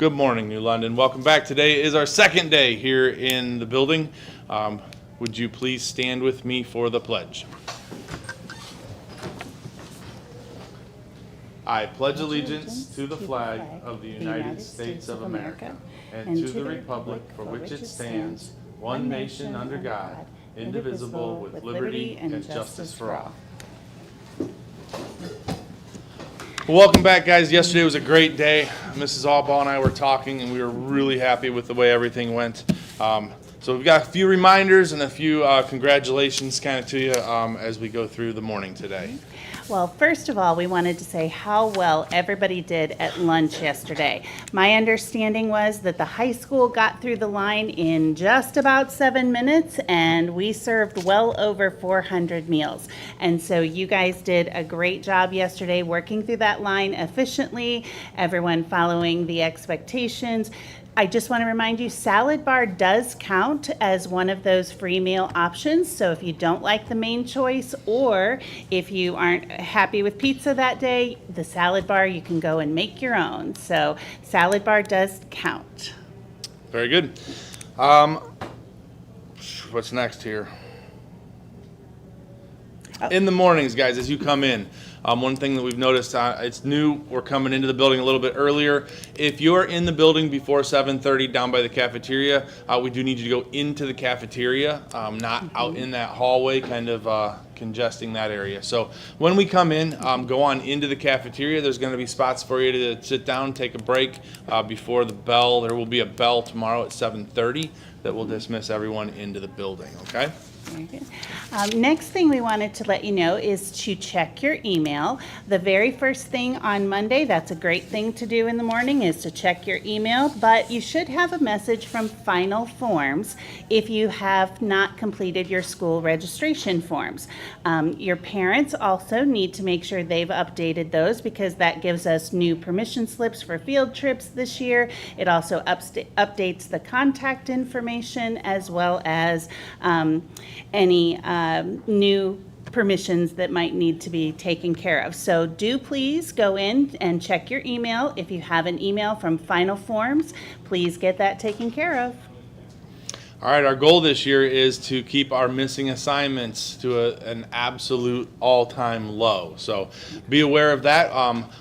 Good morning, New London. Welcome back. Today is our second day here in the building. Would you please stand with me for the pledge? I pledge allegiance to the flag of the United States of America and to the republic for which it stands, one nation under God, indivisible, with liberty and justice for all. Welcome back, guys. Yesterday was a great day. Mrs. Allball and I were talking, and we were really happy with the way everything went. So we've got a few reminders and a few congratulations kind of to you as we go through the morning today. Well, first of all, we wanted to say how well everybody did at lunch yesterday. My understanding was that the high school got through the line in just about 7 minutes, and we served well over 400 meals. And so you guys did a great job yesterday working through that line efficiently, everyone following the expectations. I just want to remind you, salad bar does count as one of those free meal options. So if you don't like the main choice, or if you aren't happy with pizza that day, the salad bar, you can go and make your own. So salad bar does count. Very good. What's next here? In the mornings, guys, as you come in, one thing that we've noticed, it's new, we're coming into the building a little bit earlier. If you're in the building before 7:30 down by the cafeteria, we do need you to go into the cafeteria, not out in that hallway, kind of congesting that area. So when we come in, go on into the cafeteria. There's going to be spots for you to sit down, take a break before the bell. There will be a bell tomorrow at 7:30 that will dismiss everyone into the building, okay? Very good. Next thing we wanted to let you know is to check your email. The very first thing on Monday, that's a great thing to do in the morning, is to check your email, but you should have a message from Final Forms if you have not completed your school registration forms. Your parents also need to make sure they've updated those, because that gives us new permission slips for field trips this year. It also updates the contact information, as well as any new permissions that might need to be taken care of. So do please go in and check your email. If you have an email from Final Forms, please get that taken care of. All right, our goal this year is to keep our missing assignments to an absolute all-time low. So be aware of that.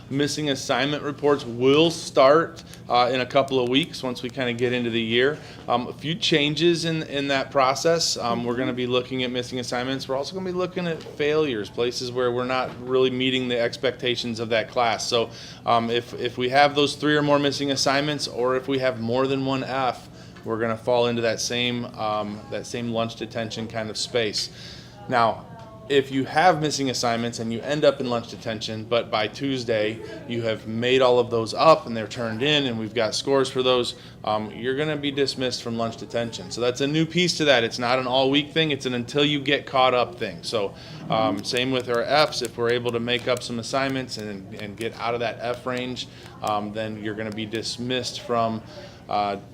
Missing assignment reports will start in a couple of weeks once we kind of get into the year. A few changes in that process. We're going to be looking at missing assignments. We're also going to be looking at failures, places where we're not really meeting the expectations of that class. So if we have those 3 or more missing assignments, or if we have more than one F, we're going to fall into that same lunch detention kind of space. Now, if you have missing assignments and you end up in lunch detention, but by Tuesday you have made all of those up and they're turned in and we've got scores for those, you're going to be dismissed from lunch detention. So that's a new piece to that. It's not an all-week thing. It's an until you get caught up thing. So same with our Fs. If we're able to make up some assignments and get out of that F range, then you're going to be dismissed from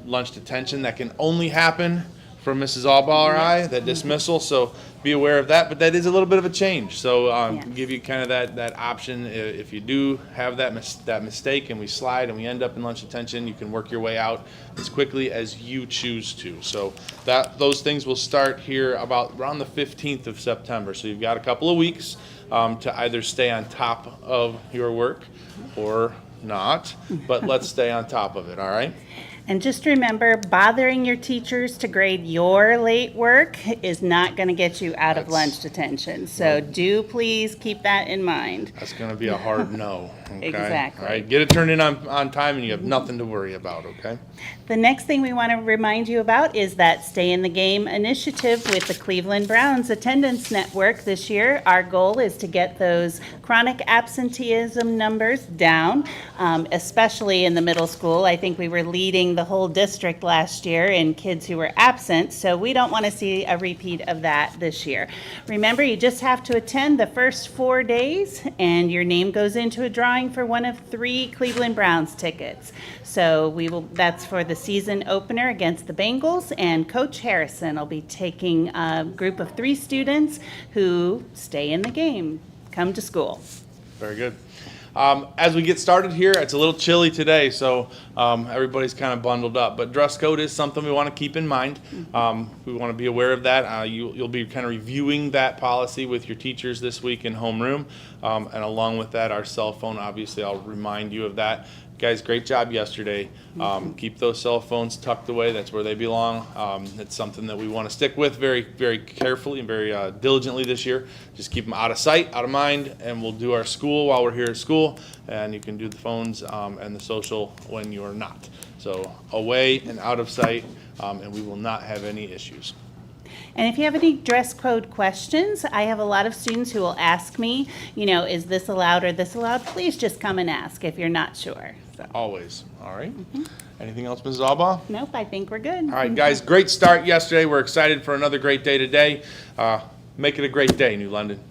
lunch detention. That can only happen from Mrs. Allball or I, that dismissal, so be aware of that. But that is a little bit of a change. So give you kind of that option. If you do have that mistake and we slide and we end up in lunch detention, you can work your way out as quickly as you choose to. So those things will start here around the 15th of September. So you've got a couple of weeks to either stay on top of your work or not, but let's stay on top of it, all right? And just remember, bothering your teachers to grade your late work is not going to get you out of lunch detention. So do please keep that in mind. That's going to be a hard no. Okay? Exactly. All right, get it turned in on time and you have nothing to worry about, okay? The next thing we want to remind you about is that Stay in the Game initiative with the Cleveland Browns Attendance Network this year. Our goal is to get those chronic absenteeism numbers down, especially in the middle school. I think we were leading the whole district last year in kids who were absent, so we don't want to see a repeat of that this year. Remember, you just have to attend the first 4 days, and your name goes into a drawing for one of 3 Cleveland Browns tickets. So that's for the season opener against the Bengals, and Coach Harrison will be taking a group of 3 students who stay in the game, come to school. Very good. As we get started here, it's a little chilly today, so everybody's kind of bundled up. But dress code is something we want to keep in mind. We want to be aware of that. You'll be kind of reviewing that policy with your teachers this week in homeroom. And along with that, our cell phone, obviously, I'll remind you of that. Guys, great job yesterday. Keep those cell phones tucked away. That's where they belong. It's something that we want to stick with very, very carefully and very diligently this year. Just keep them out of sight, out of mind, and we'll do our school while we're here at school. And you can do the phones and the social when you're not. So away and out of sight, and we will not have any issues. And if you have any dress code questions, I have a lot of students who will ask me, is this allowed or this allowed? Please just come and ask if you're not sure. So. Always. All right. Anything else, Mrs. Albaugh? Nope, I think we're good. All right, guys, great start yesterday. We're excited for another great day today. Make it a great day, New London.